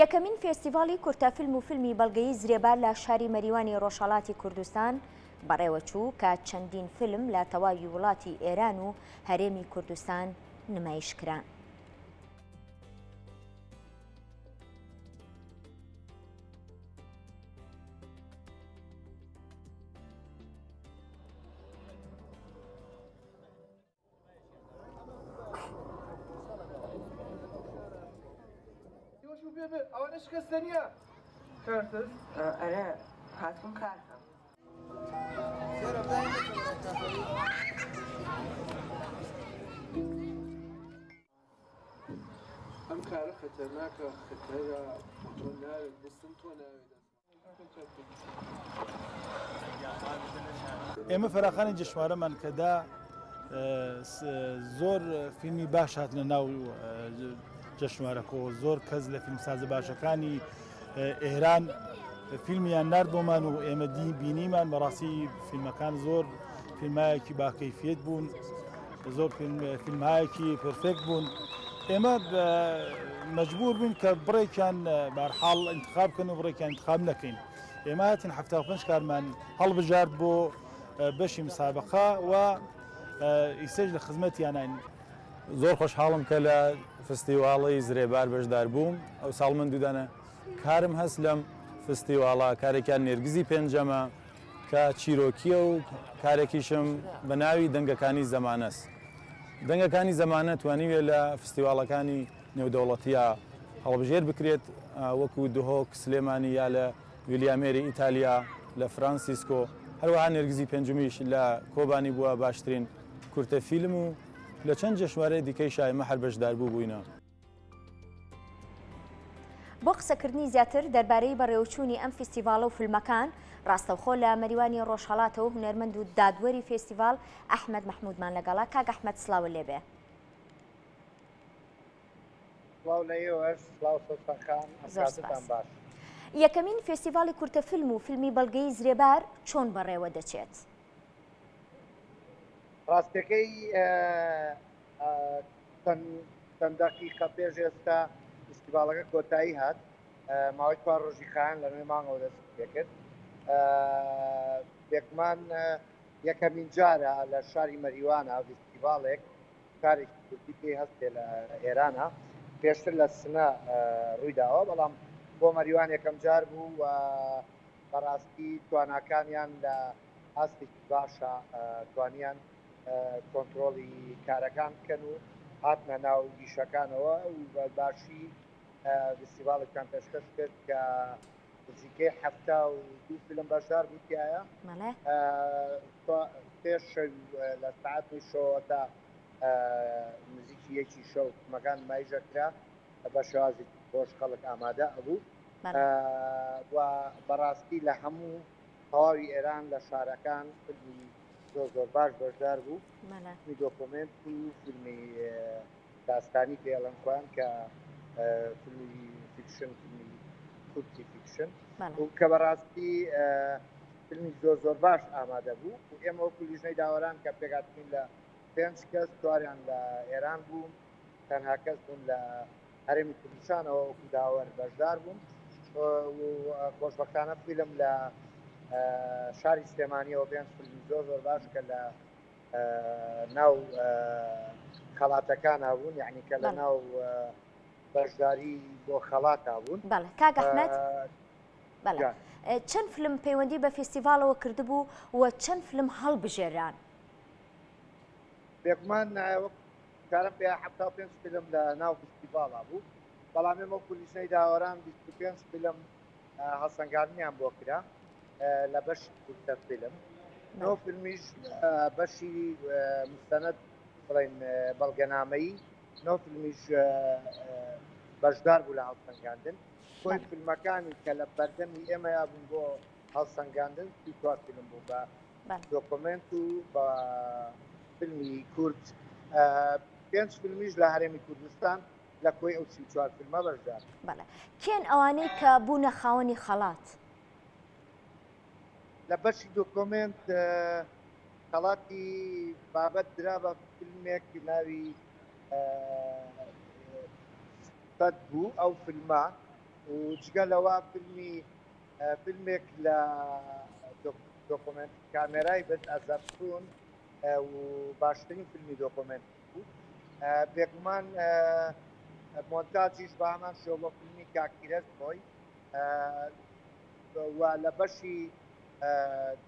یەکەمین فێستیڤاڵی کورتەفیلم و فیلمی بەڵگەیی زرێبار لە شاری مەریوانی ڕۆژهەڵاتی کوردستان بەڕێوەچوو کە چەندین فیلم لە تەواوی وڵاتی ئێران و هەرێمی کوردستان نمایشکران. ئەوە شکستە نییە کارتز؟ ئەرە هاتوون کارتم. ئەم کارە خەتەرناکە، خەتەرە، تۆ ناوێت بستن تۆ ناوێت. ئێمە فەراخانی جەشوارەمان کەدا زۆر فیلمی باش هات لە ناو جەشنوارەکەەوە، زۆر کەس لە فیلمسازە باشەکانی ئێران فیلمیان نردبۆمان و ئێمە بینیمان بەڕاستی فیلمەکان زۆر فیلمایەکی باکەیفێت بوون، زۆر فیلمایەکی پرفێکت بوون. ئێمە مەجبور بووین کە بڕێکیان بەرحاڵ انتخاب بکەن و بڕێکیان انتخاب نەکەین. ئێمە هاتین 75 کارمان هەڵبژارد بۆ بەشی مسابقە و ئیسەش لە خزمەتیانین. زۆر خۆشحاڵم کە لە فستیواڵی زرێبار بەشدار بووم. ئەو ساڵ من دوودانە کارم هەست لەم فستیواڵە، کارێکیان نێرگزی پێنجەمە کە چیرۆکیە و کارێکیشم بە ناوی دەنگەکانی زەمانەست. دەنگەکانی زەمانە توانیوێ لە فستیواڵەکانی نێودەوڵەتیە هەڵبژێر بکرێت، وەکو دهۆک سلێمانی یا لە ویلیامێری ئیتالیا، لە فرانسیسکۆ، هەروەها نێرگزی پێنجمیش لە کۆبانی بووە باشترین کورتە فیلم و لە چەند جەشنوارەی دیکەی شایمە هەر بەشدار بووبووینە. بۆ قسەکردنی زیاتر دەربارەی بەڕێوەچوونی ئەم فستیڤاڵە و فیلمەکان ڕاستەوخۆ لە مەریوانی ڕۆژهەڵاتەوە هونەرمەند و دادوەری فێستیڤاڵ ئەحمەد مەحموودمان لەگەڵا. کاک ئەحمەد سڵاو لێبێ. باش. یەکەمین فێستیڤاڵی کورتە فیلم و فیلمی بەڵگەی زرێبار چۆن بەڕێوە دەچێت؟ ڕاستەکەی چەند دەقیقە پێش ئێستا فستیڤاڵەکە کۆتایی هات، ماوەی 4 ڕۆژی خایەن لە نوێ مانگەوە دەست پێ کرد. بێکمان یەکەمین جارە لە شاری مەریوانە فستیڤاڵێک کارێکی کوردی پێی هەستێ لە ئێرانە، پێشتر لە سنە ڕوویداوە، بەڵام بۆ مەریوان یەکەم جار بوو و بەڕاستی تواناکانیان لە ئاستێکی باشە توانیان کۆنتترۆلی کارەکان بکەن و هاتنە ناو گیشەکانەوە و باشی فستیڤاڵێکیان پێشکەش کرد کە نزیکەی 72 فیلم بەشدار بووتیایە پێش لە ساعتی شەوە تا نزیکی یەکی شەو مەکان مایژەکرا بە شێوازی خۆش خەڵک ئامادە ئەبوو و بەڕاستی لە هەموو تەواوی ئێران لە شارەکان فیلمی زۆر باش بەشدار بوو. فیلمی دۆکۆمنت و فیلمی داستانی پێڵەن خوان کە فیلمی فیکشن، فیلمی کورتی فیکشن و کە بەڕاستی فیلمی زۆر باش ئامادە بوو و ئێمە وەکو لیژنەی داوەران کە پێگاتین لە 5 کەس چواریان لە ئێران بوون، تەنها کەس بوون لە هەرێمی کوردستانەوە وەکو داوەر بەشدار بوون و خۆشبەختانە فیلم لە شاری سلێمانیەوە 5 فیلمی زۆر باش کە لە ناو خەڵاتەکانە بوون، یعنی کە لە ناو بەشداری بۆ خەڵاتە بوون. بەڵێ کاک ئەحمەد، چەند فیلم پەیوەندی بە فێستیڤاڵەوە کردبوو و چەند فیلم هەڵبژێران؟ بێگومان کارم پێ 75 فیلم لە ناو فستیڤاڵە بوو، بەڵام ئێمە وەکو لیژنەی داوەران 25 فیلم هەڵسەنگاندنیان بۆ کرا لە بەشی کورتە فیلم، 9 فیلمیش بەشی مستەنەد بڵێن بەڵگەنامەیی، 9 فیلمیش بەشدار بوو لە هەڵسەنگاندن. خۆی فیلمەکانی کە لە بەردەمی ئێمە یابوون بۆ هەڵسەنگاندن 24 فیلم بوو بە دۆکۆمنت و بە فیلمی کورد، 5 فیلمیش لە هەرێمی کوردستان لە کۆی ئەو 34 فیلمە بەشدار. کێن ئەوانەی کە بوونە خاوەنی خەڵات؟ لە بەشی دۆکۆمنت خەڵاتی بابەت درا بە فیلمێک ناوی سەد بوو، ئەو فیلمە و جگە لەوە فیلمێک لە دۆکۆمنت کامێرای بێت ئەزەرسون و باشترین فیلمی دۆکۆمنت بوو بێگومان مۆنتاژیش بە هەمان شێوە بۆ فیلمی کاکیرەز بۆی و لە بەشی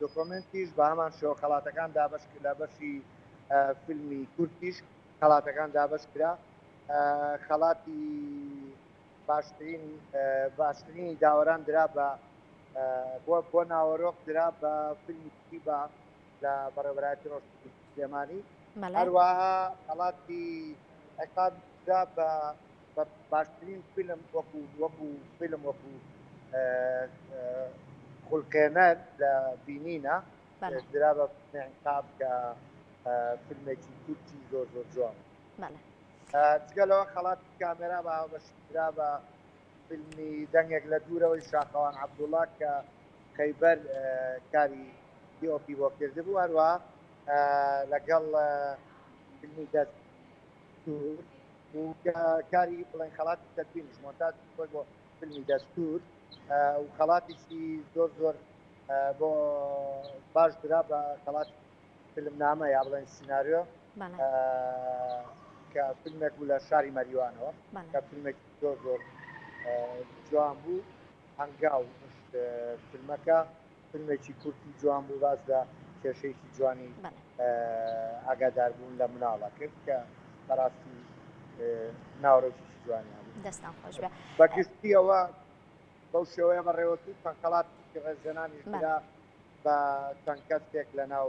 دۆکۆمنتیش بە هەمان شێوە خەڵاتەکان دابش لە بەشی فیلمی کورتیش خەڵاتەکان دابش کرا خەڵاتی باشترینی داوەران درا بە بۆ ناوەڕۆک درا بە فیلمی کیبا لە بەڕێوەبەرایەتی ڕۆژهەڵاتی سلێمانی هەروەها خەڵاتی عقاب درا بە باشترین فیلم وەکو فیلم وەکو خوڵقێنەر لە بینینە درا بە عقاب کە فیلمێکی کورتی زۆر زۆر جوان جگەلەوە خەڵاتی کامێرا بە هاوبەشدرا بە فیلمی دەنگێک لە دوورەوەی شاخەوان عەبدوڵڵا کە خەیبەر کاری دیۆپی بۆ کردبوو هەروە لەگەڵ فیلمی دەستور و کاری بڵێن خەڵاتی تەدبینش مۆنتاژ خۆی بۆ فیلمی دەستور و خەڵاتیشی زۆر زۆر بۆ باش درا بە خەڵات فیلمنامە یا بڵێن سیناریۆ کە فیلمێک بوو لە شاری مەریوانەوە کە فیلمێک زۆر زۆر جوان بوو هەنگاو فیلمەکە فیلمێکی کورتی جوان بوو باز لە کێشەیەکی جوانی ئاگاداربوون لە مناڵە کرد کە بەڕاستی ناوڕێکی جوانی دەستان خۆش بێ بەگشتیەوە بەو شێوەیە بەڕێوەتی خەڵات ڕێزێنانیش درا بە چەند کەسێک لە ناو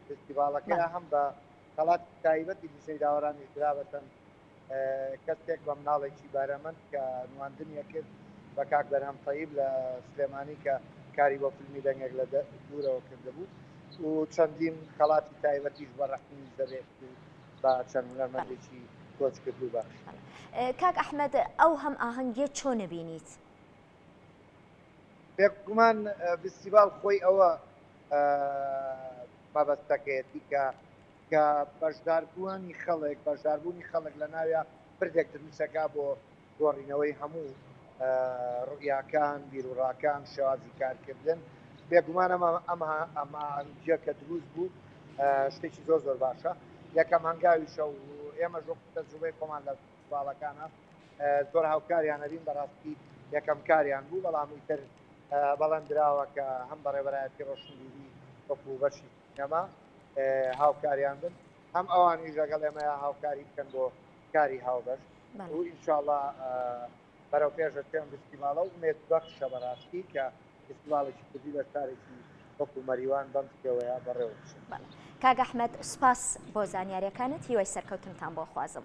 فستیڤاڵەکە هەم بە خەڵات تایبەتی دیسەی داوەرانیش درا بەتەن کەسێک بە مناڵێکی بارەمەند کە نواندنیە کرد بە کاک بەرهەم تەیب لە سلێمانی کە کاری بۆ فیلمی دەنگێک لە دوورەوە کردبوو و چەندین خەڵاتی تایبەتیش بە ڕەحمی دەبێت بە چەند هونەرمەندێکی کۆچ کردو باش. کاک ئەحمەد ئەو هەم ئاهەنگیە چۆن نەبینیت؟ بێگومان فستیڤاڵ خۆی ئەوە مەبەستەکەیەتی کە بەشداربوونی خەڵک لە ناویە پردێک دروستەکە بۆ گۆڕینەوەی هەموو ڕوئیاکان بیرروڕاکان شێوازی کارکردن بێگومان ئەمەجیە کە دروست بوو شتێکی زۆر زۆر باشە یەکەم هەنگاویشە و ئێمە ژۆ تەجروبەی خۆمان لە باڵەکانە زۆر هاوکاریانەبین بەڕاستی یەکەم کاریان بوو بەڵام ئیتر بەڵندراوە کە هەم بەڕێبەرایەتی ڕۆشنبیری وەکو بەشی نەما هاوکاریان بن هەم ئەوانیش لەگەڵ ئێمەیە هاوکاری بکەن بۆ کاری هاوبەش و ئینشاءڵڵا بەرەو پێشە تێم فستیڤاڵە و مێدبەخشە بەڕاستی کە فستیڤاڵێکی کوردی لە شارێکی وەکو مەریوان بەم شێوەیە بەڕێوە کاک ئەحمەد سوپاس بۆ زانیاریەکانت هیوای سەرکەوتنتان بۆ خوازم.